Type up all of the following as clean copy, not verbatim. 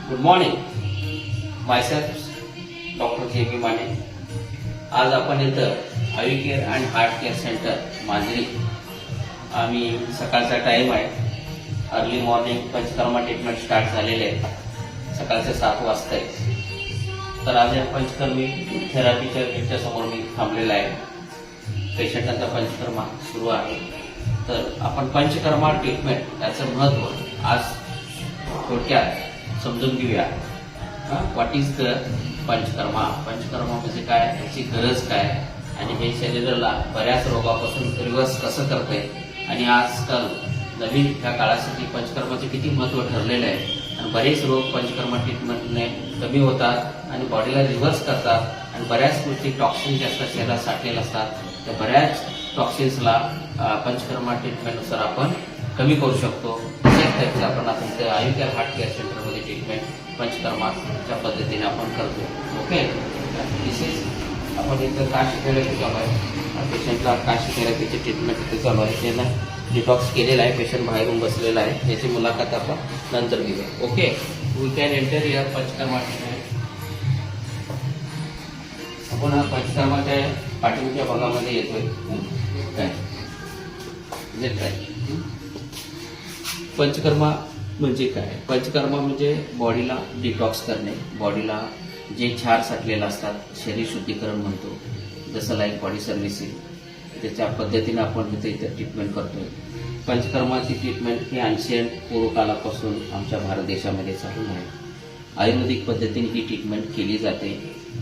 Good morning. Myself doctor जे माने. आज आपण इथं Ayu care and heart care centre Manjari. आम्ही सकाळचा टाइम आहे, early morning panchakarma treatment start झालेले आहे. सकाळचे 7 वाजता आहे. तर आज या पंचकर्मी थेरपीच्या गेटच्या समोर मी थांबलेला आहे. पेशंटांचा पंचकर्मा सुरू आहे. तर आपण पंचकर्मा ट्रीटमेंट याचं महत्त्व आज थोडक्यात समजून घेऊया. What is the panchakarma. Panchakarma म्हणजे काय, याची गरज काय, आणि हे शरीराला बऱ्याच रोगापासून रिवर्स कसं करते, आणि आजकाल नवीन ह्या काळासाठी पंचकर्माचे किती महत्त्व ठरलेलं आहे. आणि बरेच रोग पंचकर्मा ट्रीटमेंटने कमी होतात आणि बॉडीला रिव्हर्स करतात. आणि बऱ्याच गोष्टी टॉक्सिन जास्त शरीरात साठलेले असतात, त्या बऱ्याच टॉक्सिन्सला पंचकर्मा ट्रीटमेंटनुसार आपण कमी करू शकतो. अशाच टाईपचं आपण आता इथे आयु केअर हार्ट केअर सेंटरमध्ये ट्रीटमेंट पंचकर्माच्या पद्धतीने आपण करतो. ओके, डिसीज आपण इथं काशी थेरपी चालू आहे. पेशंटला काशी थेरपीची ट्रीटमेंट इथे चालू आहे. त्यांना डिटॉक्स केलेला आहे. पेशंट बाहेरून बसलेला आहे. याची मुलाखत आपण नंतर घेऊया. Okay, we can enter your panchakarma treatment. आपण हा पंचकर्माच्या पाठीमागच्या भागामध्ये येतोय. काय पंचकर्मा म्हणजे काय. पंचकर्मा म्हणजे बॉडीला डिटॉक्स करणे, बॉडीला जे क्षार साठलेले असतात शरीर शुद्धीकरण म्हणतो, जसं लाईक बॉडी सर्व्हिसिंग, त्याच्या पद्धतीने आपण इथे ट्रीटमेंट करतोय. पंचकर्माची ट्रीटमेंट ही एन्शियंट पूर्वकालापासून आमच्या भारत देशामध्ये चालू आहे. आयुर्वेदिक पद्धतीने ही ट्रीटमेंट केली जाते.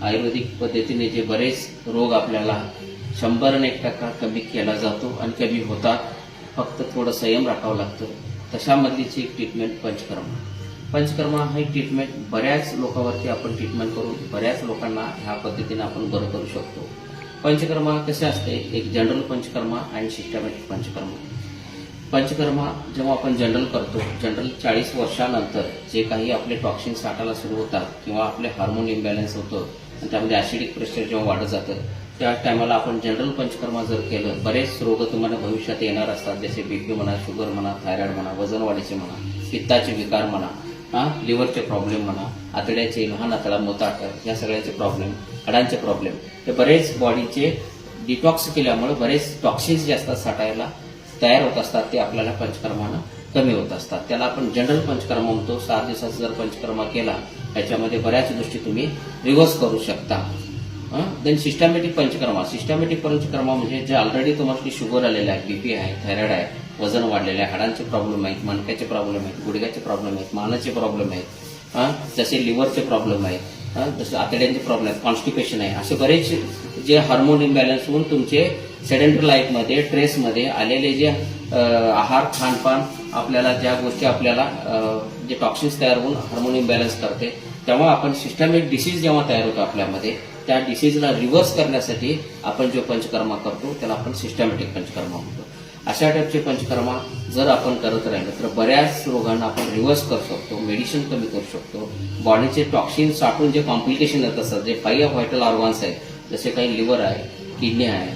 आयुर्वेदिक पद्धतीने जे बरेच रोग आपल्याला 100% कमी केला जातो आणि कमी होतात. फक्त थोडं संयम राखावं लागतं. तशामधलीची एक ट्रीटमेंट पंचकर्मा. पंचकर्मा ही ट्रीटमेंट बऱ्याच लोकांवरती आपण ट्रीटमेंट करून बऱ्याच लोकांना ह्या पद्धतीने आपण बरं करू शकतो. पंचकर्मा कसे असते, एक जनरल पंचकर्मा आणि सिस्टमॅटिक पंचकर्मा. पंचकर्मा जेव्हा आपण जनरल करतो, जनरल 40 वर्षानंतर जे काही आपले टॉक्सिन साठायला सुरू होतात किंवा आपले हार्मोन इम्बॅलन्स होतं आणि त्यामध्ये ॲसिडिक प्रेशर जेव्हा वाढत जातं, त्या टायमाला आपण जनरल पंचकर्मा जर केलं, बरेच रोग तुम्हाला भविष्यात येणार असतात. जसे बीपी म्हणा, शुगर म्हणा, थायरॉइड म्हणा, वजन वाढीचे म्हणा, पित्ताचे विकार म्हणा, लिव्हरचे प्रॉब्लेम म्हणा, आतड्याचे, लहान आतडा, मोताटक, या सगळ्याचे प्रॉब्लेम, हाडांचे प्रॉब्लेम, हे बरेच बॉडीचे डिटॉक्स केल्यामुळे बरेच टॉक्सिन्स जे असतात साठायला तयार होत असतात, ते आपल्याला पंचकर्मानं कमी होत असतात. त्याला आपण जनरल पंचकर्मा म्हणतो. 7 दिवसाचा जर पंचकर्मा केला, याच्यामध्ये बऱ्याच गोष्टी तुम्ही रिव्हर्स करू शकता. Then systematic panchakarma. Systematic panchakarma म्हणजे जे ऑलरेडी तुम्हाला शुगर आलेलं आहे, बीपी आहे, थायरॉइड आहे, वजन वाढलेलं आहे, हाडांचे प्रॉब्लेम आहेत, मणक्याचे प्रॉब्लेम आहेत, गुडघ्याचे प्रॉब्लेम आहेत, मानाचे प्रॉब्लेम आहेत, जसे लिव्हरचे प्रॉब्लेम आहेत, जसे आतड्यांचे प्रॉब्लेम आहेत, कॉन्स्टिपेशन आहे, असे बरेच जे हार्मोन इम्बॅलन्स होऊन तुमचे सेडेंटरी लाईफमध्ये, ट्रेसमध्ये आलेले जे आहार, खानपान, आपल्याला ज्या गोष्टी आपल्याला जे टॉक्सिन्स तयार होऊन हार्मोन इम्बॅलन्स करते, तेव्हा आपण सिस्टमॅटिक डिसीज जेव्हा तयार होतो आपल्यामध्ये, त्या डिसीजला रिव्हर्स करण्यासाठी आपण जो पंचकर्मा करतो त्याला आपण सिस्टमॅटिक पंचकर्मा म्हणतो. अशा टाईपचे पंचकर्मा जर आपण करत राहिलो तर बऱ्याच रोगांना आपण रिव्हर्स करू शकतो, मेडिसिन कमी करू शकतो. बॉडीचे टॉक्सिन साठून जे कॉम्प्लिकेशन येत असतात, जे 5 व्हायटल ऑर्गन्स आहेत, जसे काही लिव्हर आहे, किडनी आहे,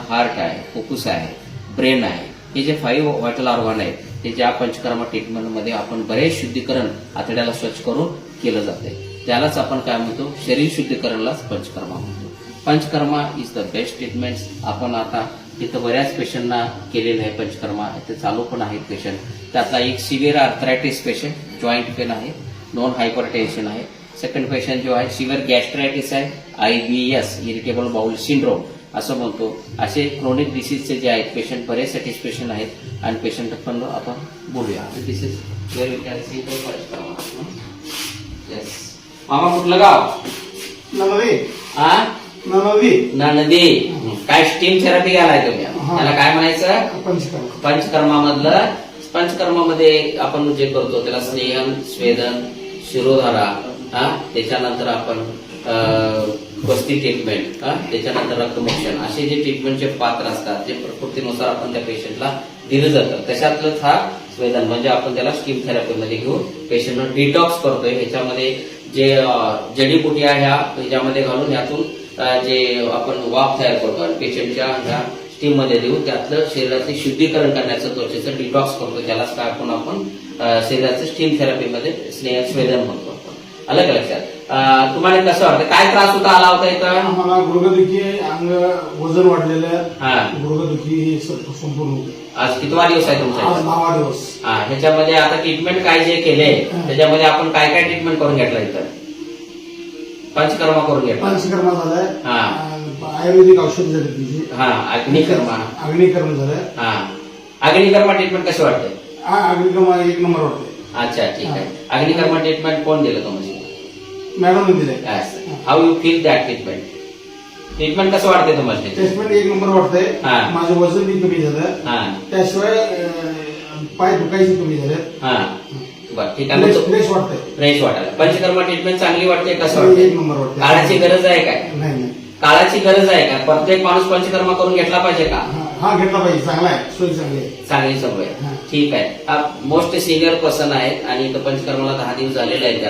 हार्ट आहे, फुफ्फुस आहे, ब्रेन आहे, हे जे 5 व्हायटल ऑर्गन आहेत, ते ज्या पंचकर्मा ट्रीटमेंटमध्ये आपण बरेच शुद्धीकरण आतड्याला स्वच्छ करून केलं जाते, त्यालाच आपण काय म्हणतो, शरीर शुद्धीकरणलाच पंचकर्मा म्हणतो. Panchakarma is the best treatment. आपण आता इथं बऱ्याच पेशंटना केलेलं आहे पंचकर्मा. इथे चालू पण आहेत पेशंट. त्यातला एक severe arthritis patient, joint pain आहे, नॉन हायपर टेन्शन आहे. सेकंड पेशंट जो आहे सिव्हिअर गॅस्ट्रायटिस आहे, IBS इरिटेबल बाउल सिंड्रोम असं म्हणतो. असे क्रोनिक डिसीजचे जे आहेत पेशंट बरेच सॅटिस्फॅक्शन आहेत. आणि पेशंट पण आपण बोलूया. This is where you can see the panchakarma. Yes. मामा कुठलं गाव. नदी. काय स्टीम थेरपी घ्यायलाय तुम्ही, त्याला काय म्हणायचं, पंचकर्मा मधलं. पंचकर्मामध्ये आपण जे करतो त्याला स्नेहन, स्वेदन, शिरोधारा, त्याच्यानंतर आपण वस्ती ट्रीटमेंट, त्याच्यानंतर रक्तमोक्षण, असे जे ट्रीटमेंटचे पात्र असतात, जे प्रकृतीनुसार आपण त्या पेशंटला दिलं जातं, त्याच्यातलंच हा स्वेदन म्हणजे आपण त्याला स्टीम थेरपीमध्ये घेऊन पेशंटला डिटॉक्स करतोय. ह्याच्यामध्ये जे जडीबुटी आहे ह्याच्यामध्ये घालून यातून जे आपण वाफ तयार करतो आणि पेशंटच्या ह्या स्टीम मध्ये देऊ त्यातलं शरीराचे शुद्धीकरण करण्याचं त्वचेचं डिटॉक्स करतो, ज्यालाच काय आपण शरीराचं स्टीम थेरपीमध्ये स्वेदन म्हणतो आपण. अलग लक्षात. तुम्हाला कसं वाटतं, काय त्रास होता आला होता इथं? मला गुडघेदुखी, अंग वजन वाढलेलं, गुडघेदुखी हे संपूर्ण होते. आज कितवा दिवस आहे तुमचा? आज 10वा दिवस. ह्याच्यामध्ये आता ट्रीटमेंट काय जे केले त्याच्यामध्ये आपण काय काय ट्रीटमेंट करून घेतलं इथं? पंचकर्मा करून घेतला. पंचकर्मा झालाय, आयुर्वेदिक औषध झाले तिची, अग्निकर्म झालं. अग्निकर्मा ट्रीटमेंट कसं वाटते? अग्निकर्मा एक नंबर वाटते. अच्छा, ठीक आहे. अग्निकर्मा ट्रीटमेंट कोण दिलं तुम्हाला? मॅडम दिले. How you feel that treatment? Treatment कसं वाटते तुम्हाला? ट्रीटमेंट एक नंबर वाटतंय. माझं वजन बी कमी झालं, त्याशिवाय पाय दुखायचे कमी झाले. बरं, ठीक आहे. फ्रेश वाटतंय. फ्रेश वाटायला पंचकर्मा ट्रीटमेंट चांगली वाटते? कसं वाटतं? एक नंबर वाटते. काळाची गरज आहे काय? नाही. काळाची गरज आहे का? प्रत्येक माणूस पंचकर्मा करून घेतला पाहिजे का? हा, घेतला पाहिजे. चांगला आहे, सोय चांगली आहे. चांगली सवय. ठीक आहे. हा मोस्ट सिनियर पर्सन आहेत आणि इथं पंचकर्माला 10 दिवस झालेले आहेत.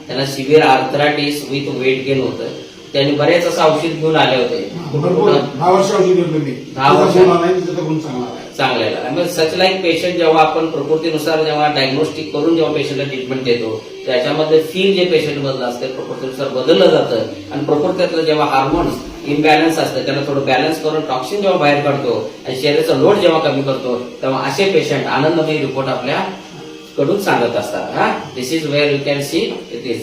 त्यांना severe arthritis with weight gain होतं. त्यांनी बरेच असं औषध घेऊन आले होते. 10 वर्ष औषध घेऊन मी 10 वर्ष चांगला आहे. सच लाईक पेशंट जेव्हा आपण प्रकृतीनुसार जेव्हा डायग्नोस्टिक करून जेव्हा पेशंटला ट्रीटमेंट देतो त्याच्यामध्ये फील जे पेशंट मधलं असतं प्रकृतीनुसार बदललं जातं आणि प्रकृतीतलं जेव्हा हार्मोन्स इम्बॅलन्स असतं त्याला थोडं बॅलन्स करून टॉक्सिन जेव्हा बाहेर काढतो आणि शरीराचा लोड जेव्हा कमी करतो तेव्हा असे पेशंट आनंदमयी रिपोर्ट आपल्या कडून सांगत असतात. This is where you can see it is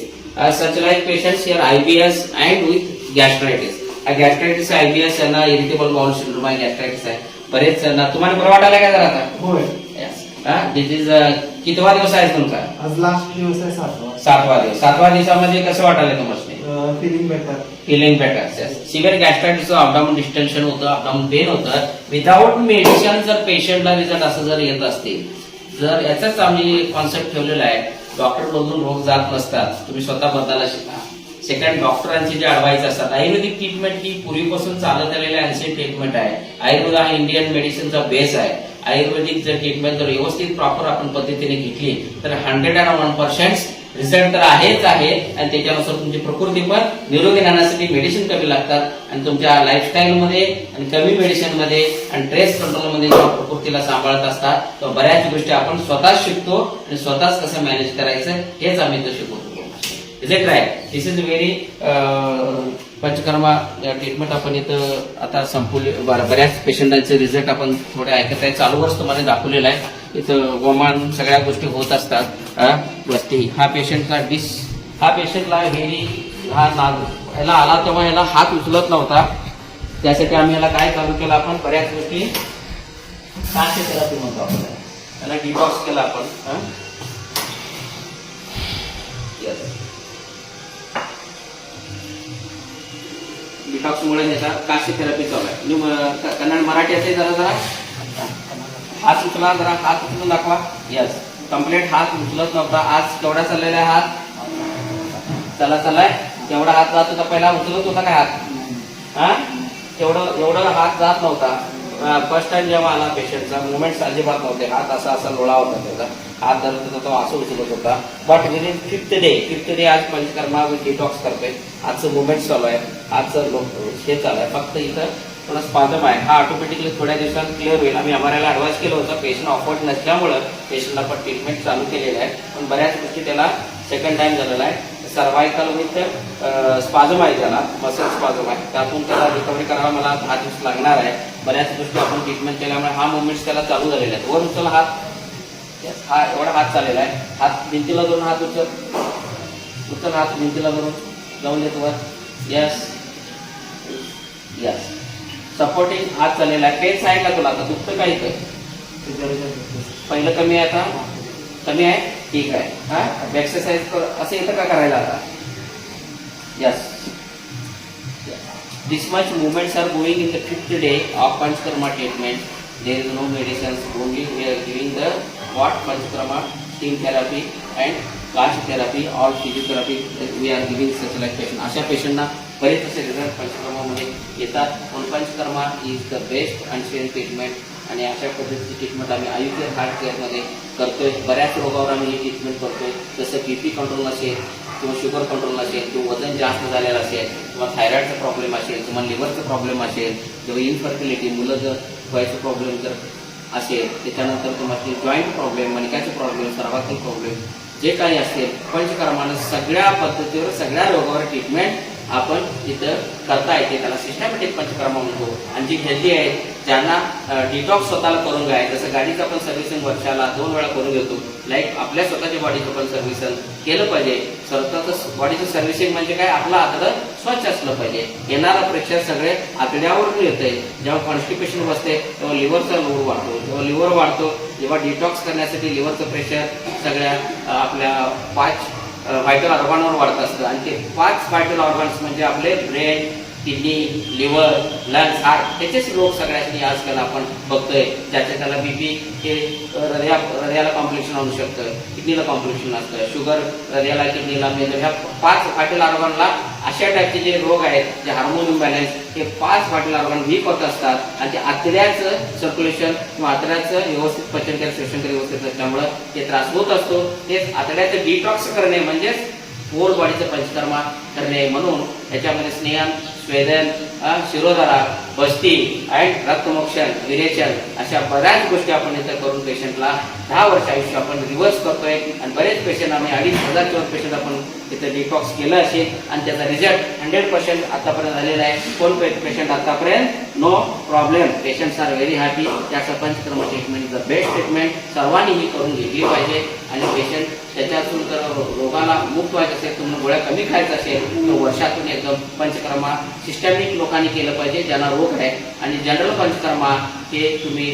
such like patients here IBS and with gastritis. Gastritis IBS यांना इरिटेबल बाउल सिंड्रोम आहे, गॅस्ट्रायटिस आहे. बरेच तुम्हाला बरं वाटायला काय जरा आता? होय. दिस इज कितवा दिवस आहे तुमचा? आज लास्ट दिवस आहे, 7वा दिवस. 7व्या दिवसामध्ये कसं वाटायला तुम्हाला? Feeling better. सिव्हिअर गॅस्ट्रायटिसचं अपडाऊन डिस्टेन्शन होतं, अपडाऊन पेन होतं. विदाऊट मेडिसिन जर पेशंटला रिझल्ट असं जर येत असतील, जर याचाच आम्ही कॉन्सेप्ट ठेवलेला आहे, डॉक्टर मधून रोग जात नसतात, तुम्ही स्वतः बदलायला शिका. सेकंड, डॉक्टरांची जे ऍडवाइस असतात. आयुर्वेदिक ट्रीटमेंट ही पूर्वीपासून चालत आलेली एन्शियंट ट्रीटमेंट आहे. आयुर्वेद हा इंडियन मेडिसिनचा बेस आहे. आयुर्वेदिक जर ट्रीटमेंट जर व्यवस्थित प्रॉपर आपण पद्धतीने घेतली तर 101% रिझल्ट तर आहेच आहे आणि त्याच्यानुसार तुमची प्रकृती पण निरोगी राहण्यासाठी मेडिसिन कमी लागतात आणि तुमच्या लाईफस्टाईलमध्ये आणि कमी मेडिसिनमध्ये आणि स्ट्रेस कंट्रोलमध्ये जेव्हा प्रकृतीला सांभाळत असतात तर बऱ्याच गोष्टी आपण स्वतःच शिकतो आणि स्वतःच कसं मॅनेज करायचं हेच आम्ही इथं शिकवतो. Is it right? This is very panchakarma treatment आपण इथं आता संपवले. बऱ्याच पेशंटांचे रिझल्ट आपण थोडे ऐकत आहे. चालू वर्ष तुम्हाला दाखवलेला आहे. इथं गोमान सगळ्या गोष्टी होत असतात. वस्ती हा पेशंटला याला आला तेव्हा याला हात उचलत नव्हता. त्यासाठी आम्ही याला काय चालू केलं, आपण बऱ्याच गोष्टी काशी थेरपी म्हणतो आपण याला, डिटॉक्स केला आपण. डिटॉक्स मुळे ह्याचा काशी थेरपी चालू आहे. कन्नड मराठी असेल जरा हात उचला, जरा हात उचलून दाखवा. यस, कम्प्लीट हात उचलत नव्हता. आज केवढा चाललेला आहे हात? चाललाय. केवढा हात जात होता पहिला? उचलत होता काय हात? एवढं हात जात नव्हता. फर्स्ट टाइम जेव्हा आला पेशंटचा मुवमेंट्स अजिबात नव्हते. हात असा लोळा होता त्याचा. हात धरत होता तो असं उचलत होता. बट विदिन फिफ्थ डे आज पंचकर्मा डिटॉक्स करतोय. आजचं मुवमेंट चालू आहे, आजचं हे चालू आहे. फक्त इथं थोडा स्पाझम आहे. हा ऑटोमॅटिकली थोड्या दिवसांत क्लिअर होईल. आम्ही आम्हाला ऍडवाइस केलं होतं. पेशंट ऑफर्ड नसल्यामुळं पेशंटला पण ट्रीटमेंट चालू केलेलं आहे. पण बऱ्याच गोष्टी त्याला सेकंड टाइम झालेला आहे. सर्वायकल विथ स्पाझम आहे, त्याला मसल स्पाझम आहे. त्यातून त्याला रिकव्हरी करायला मला 10 दिवस लागणार आहे. बऱ्याच गोष्टी आपण ट्रीटमेंट केल्यामुळे हा मुवमेंट्स त्याला चालू झालेला आहे. वर उचल हात, हा एवढा हात चाललेला आहे. हात भिंतीला धरून हात उचल हात भिंतीला धरून जाऊन देतो वर. यस, सपोर्टिंग हात चाललेला आहे. पेन आहे का तुला? आता दुखतं का इथं? पहिलं कमी आहे, आता कमी आहे. ठीक आहे. हा एक्सरसाइज असं येतं का करायला आता? Yes, this much movements are going in the 5th day of Panchkarma treatment. There is no medicines, only we are giving the what Panchkarma steam therapy and Kashi therapy or physiotherapy we are giving such like patient. अशा पेशंटना बरेच असे result पंचकर्मामध्ये येतात. पण panchakarma is the best and treatment आणि अशा पद्धतीची treatment आम्ही Ayurveda heart केअरमध्ये करतोय. बऱ्याच रोगावर आम्ही ही ट्रीटमेंट करतोय. जसं BP कंट्रोल असेल किंवा शुगर कंट्रोल असेल किंवा वजन जास्त झालेलं असेल किंवा थायरॉइडचा प्रॉब्लेम असेल किंवा लिव्हरचा प्रॉब्लेम असेल किंवा इनफर्टिलिटी, मुलं जर व्हायचा प्रॉब्लेम जर असेल, त्याच्यानंतर तुम्हाला जॉईंट प्रॉब्लेम, मणक्याचे प्रॉब्लेम, सर्वांगीण प्रॉब्लेम जे काही असेल, पंचकर्मानं सगळ्या पद्धतीवर सगळ्या रोगावर ट्रीटमेंट आपण इथं करता येते. त्याला सिस्टमॅटिक पंचकर्मा म्हणतो. आणि जी हेल्दी आहेत, ज्यांना डिटॉक्स स्वतःला करून घ्याय, जसं गाडीचं आपण सर्व्हिसिंग वर्षाला 2 वेळा करून घेतो, लाईक आपल्या स्वतःच्या बॉडीचं पण सर्व्हिसिंग केलं पाहिजे. स्वतःचं बॉडीचं सर्व्हिसिंग म्हणजे काय, आपलं आतडं स्वच्छ असलं पाहिजे. येणारा प्रेशर सगळे आतड्यावरून येते. जेव्हा कॉन्स्टिपेशन बसते तेव्हा लिव्हरचा लोड वाढतो, जेव्हा लिव्हर वाढतो, जेव्हा डिटॉक्स करण्यासाठी लिव्हरचं प्रेशर सगळ्या आपल्या 5 व्हायटल ऑर्गनवर वाढत असतं. आणि ते 5 व्हायटल ऑर्गन्स म्हणजे आपले brain, kidney, liver, lungs, heart, त्याचेच रोग सगळ्यांनी आजकाल आपण बघतोय. ज्याच्या त्याला बीपी हे हृदयाला कॉम्प्लिकेशन आणू शकतं, किडनीला कॉम्प्लिकेशन असतं, शुगर हृदयाला, किडनीला, मेंदू, ह्या 5 व्हायटल ऑर्गनला अशा टाईपचे जे रोग आहेत, जे हार्मोन इम्बॅलन्स, हे 5 व्हायटल ऑर्गन वीक होत असतात. आणि ते आतड्याचं सर्क्युलेशन किंवा आतड्याचं व्यवस्थित पचनक्रिया, श्वसनक्रिया व्यवस्थित असल्यामुळं ते त्रास होत असतो. तेच आतड्याचं डिटॉक्स करणे म्हणजेच होल बॉडीचं पंचकर्मा करणे. म्हणून याच्यामध्ये स्नेहन, स्वेदन, शिरोधारा, बस्ती अँड रक्तमोक्षण, विरेचन अशा बऱ्याच गोष्टी आपण इथं करून पेशंटला 10 वर्ष आयुष्य आपण रिव्हर्स करतोय. आणि बरेच पेशंट आम्ही 2,500 पेशंट आपण इथं डिटॉक्स केलं असेल आणि त्याचा रिझल्ट 100% आतापर्यंत झालेला आहे. कोण पेशंट आतापर्यंत no problem, patients are very happy. त्याचं panchakarma treatment is the best treatment. सर्वांनी ही करून घेतली पाहिजे. आणि पेशंट त्याच्यातून जर रोगाला मुक्त व्हायचं असेल, तुम्हाला गोळ्या कमी खायचं असेल, तर वर्षातून एकदम पंचकर्मा सिस्टमॅटिक लोकांनी केलं पाहिजे ज्यांना रोग आहे. आणि जनरल पंचकर्मा हे तुम्ही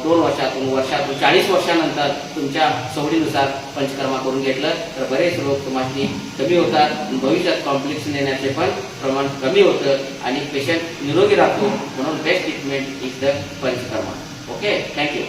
2 वर्षातून, 40 वर्षानंतर तुमच्या सवडीनुसार पंचकर्मा करून घेतलं तर बरेच रोग तुम्हाला कमी होतात. भविष्यात कॉम्प्लिकेशन येण्याचे पण प्रमाण कमी होतं आणि पेशंट निरोगी राहतो. म्हणून best treatment is the panchakarma. Okay, thank you.